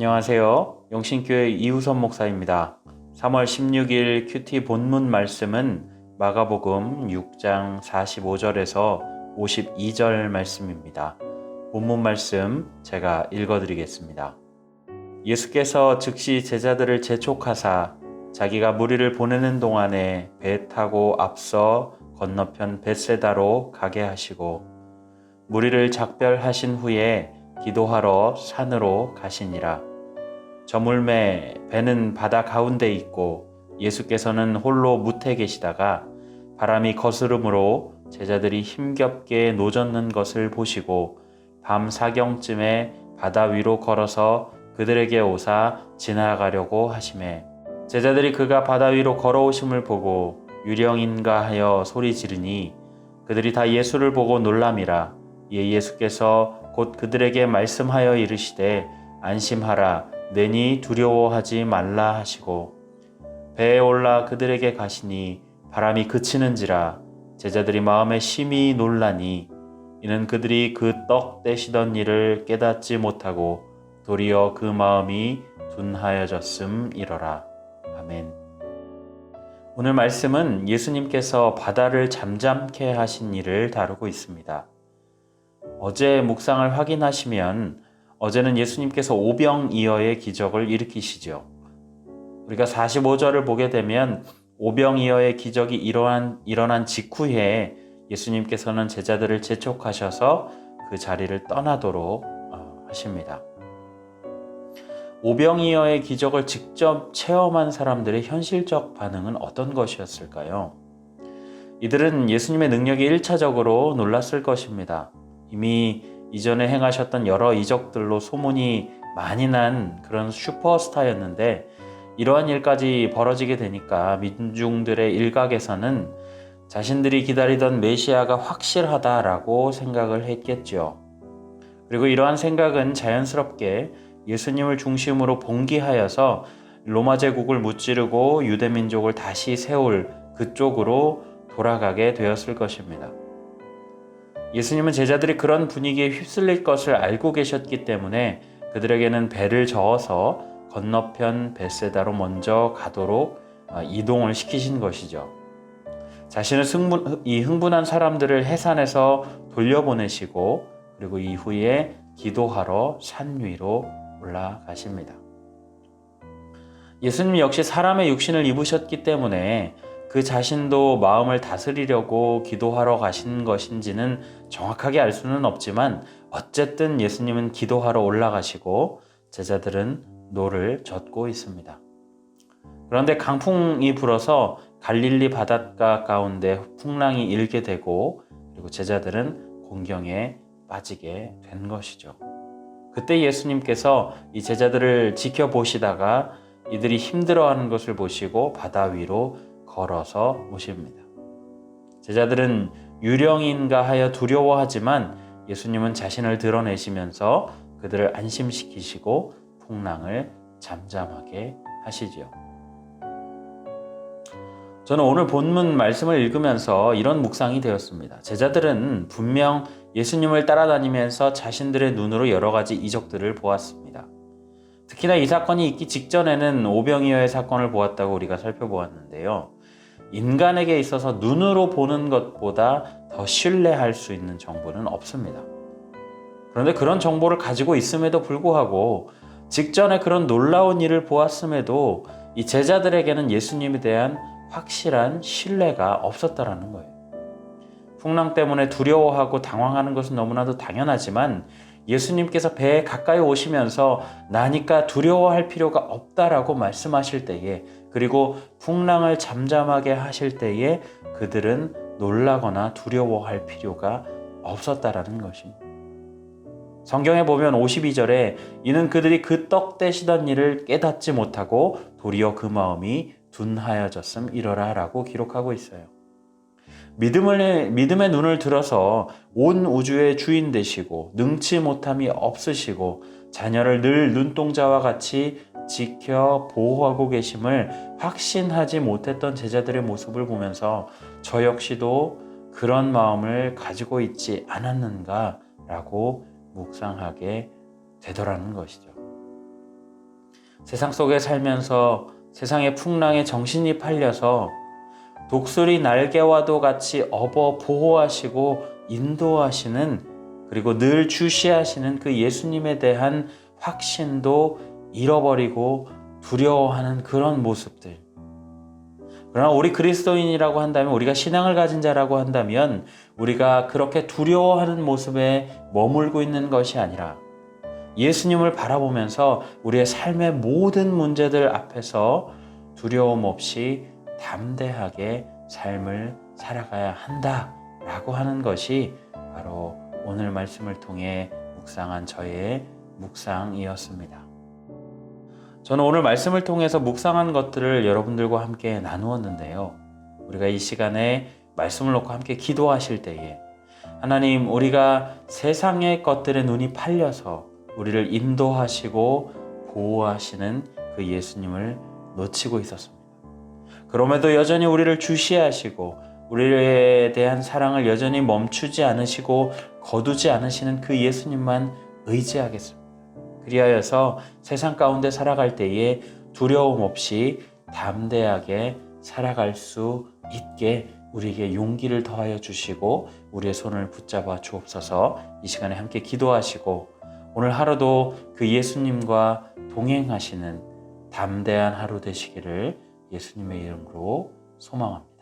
안녕하세요. 영신교회 이우선 목사입니다. 3월 16일 큐티 본문 말씀은 마가복음 6장 45절에서 52절 말씀입니다. 본문 말씀 제가 읽어드리겠습니다. 예수께서 즉시 제자들을 재촉하사 자기가 무리를 보내는 동안에 배 타고 앞서 건너편 벳세다로 가게 하시고 무리를 작별하신 후에 기도하러 산으로 가시니라. 저물매 배는 바다 가운데 있고 예수께서는 홀로 무태 계시다가 바람이 거스름으로 제자들이 힘겹게 노젓는 것을 보시고 밤 사경쯤에 바다 위로 걸어서 그들에게 오사 지나가려고 하시매 제자들이 그가 바다 위로 걸어오심을 보고 유령인가 하여 소리 지르니 그들이 다 예수를 보고 놀람이라. 이에 예수께서 곧 그들에게 말씀하여 이르시되 안심하라 내니 두려워하지 말라 하시고 배에 올라 그들에게 가시니 바람이 그치는지라. 제자들이 마음에 심히 놀라니 이는 그들이 그 떡 떼시던 일을 깨닫지 못하고 도리어 그 마음이 둔하여졌음이러라. 아멘. 오늘 말씀은 예수님께서 바다를 잠잠케 하신 일을 다루고 있습니다. 어제 묵상을 확인하시면 어제는 예수님께서 오병이어의 기적을 일으키시죠. 우리가 45절을 보게 되면 오병이어의 기적이 일어난 직후에 예수님께서는 제자들을 재촉하셔서 그 자리를 떠나도록 하십니다. 오병이어의 기적을 직접 체험한 사람들의 현실적 반응은 어떤 것이었을까요? 이들은 예수님의 능력에 1차적으로 놀랐을 것입니다. 이미 이전에 행하셨던 여러 이적들로 소문이 많이 난 그런 슈퍼스타였는데 이러한 일까지 벌어지게 되니까 민중들의 일각에서는 자신들이 기다리던 메시아가 확실하다라고 생각을 했겠죠. 그리고 이러한 생각은 자연스럽게 예수님을 중심으로 봉기하여서 로마 제국을 무찌르고 유대민족을 다시 세울 그쪽으로 돌아가게 되었을 것입니다. 예수님은 제자들이 그런 분위기에 휩쓸릴 것을 알고 계셨기 때문에 그들에게는 배를 저어서 건너편 벳세다로 먼저 가도록 이동을 시키신 것이죠. 자신을 흥분한 사람들을 해산해서 돌려보내시고 그리고 이후에 기도하러 산 위로 올라가십니다. 예수님 역시 사람의 육신을 입으셨기 때문에 그 자신도 마음을 다스리려고 기도하러 가신 것인지는 정확하게 알 수는 없지만 어쨌든 예수님은 기도하러 올라가시고 제자들은 노를 젓고 있습니다. 그런데 강풍이 불어서 갈릴리 바닷가 가운데 풍랑이 일게 되고 그리고 제자들은 곤경에 빠지게 된 것이죠. 그때 예수님께서 이 제자들을 지켜보시다가 이들이 힘들어하는 것을 보시고 바다 위로 걸어서 오십니다. 제자들은 유령인가 하여 두려워하지만 예수님은 자신을 드러내시면서 그들을 안심시키시고 풍랑을 잠잠하게 하시죠. 저는 오늘 본문 말씀을 읽으면서 이런 묵상이 되었습니다. 제자들은 분명 예수님을 따라다니면서 자신들의 눈으로 여러 가지 이적들을 보았습니다. 특히나 이 사건이 있기 직전에는 오병이어의 사건을 보았다고 우리가 살펴보았는데요. 인간에게 있어서 눈으로 보는 것보다 더 신뢰할 수 있는 정보는 없습니다. 그런데 그런 정보를 가지고 있음에도 불구하고 직전에 그런 놀라운 일을 보았음에도 이 제자들에게는 예수님에 대한 확실한 신뢰가 없었다라는 거예요. 풍랑 때문에 두려워하고 당황하는 것은 너무나도 당연하지만 예수님께서 배에 가까이 오시면서 나니까 두려워할 필요가 없다라고 말씀하실 때에 그리고 풍랑을 잠잠하게 하실 때에 그들은 놀라거나 두려워할 필요가 없었다라는 것입니다. 성경에 보면 52절에 이는 그들이 그 떡 떼시던 일을 깨닫지 못하고 도리어 그 마음이 둔하여졌음이러라 라고 기록하고 있어요. 믿음의 눈을 들어서 온 우주의 주인 되시고 능치 못함이 없으시고 자녀를 늘 눈동자와 같이 지켜 보호하고 계심을 확신하지 못했던 제자들의 모습을 보면서 저 역시도 그런 마음을 가지고 있지 않았는가 라고 묵상하게 되더라는 것이죠. 세상 속에 살면서 세상의 풍랑에 정신이 팔려서 독수리 날개와도 같이 업어 보호하시고 인도하시는, 그리고 늘 주시하시는 그 예수님에 대한 확신도 잃어버리고 두려워하는 그런 모습들. 그러나 우리 그리스도인이라고 한다면, 우리가 신앙을 가진 자라고 한다면 우리가 그렇게 두려워하는 모습에 머물고 있는 것이 아니라 예수님을 바라보면서 우리의 삶의 모든 문제들 앞에서 두려움 없이 담대하게 삶을 살아가야 한다라고 하는 것이 바로 오늘 말씀을 통해 묵상한 저의 묵상이었습니다. 저는 오늘 말씀을 통해서 묵상한 것들을 여러분들과 함께 나누었는데요. 우리가 이 시간에 말씀을 놓고 함께 기도하실 때에 하나님, 우리가 세상의 것들에 눈이 팔려서 우리를 인도하시고 보호하시는 그 예수님을 놓치고 있었습니다. 그럼에도 여전히 우리를 주시하시고 우리에 대한 사랑을 여전히 멈추지 않으시고 거두지 않으시는 그 예수님만 의지하겠습니다. 그리하여서 세상 가운데 살아갈 때에 두려움 없이 담대하게 살아갈 수 있게 우리에게 용기를 더하여 주시고 우리의 손을 붙잡아 주옵소서. 이 시간에 함께 기도하시고 오늘 하루도 그 예수님과 동행하시는 담대한 하루 되시기를 예수님의 이름으로 소망합니다.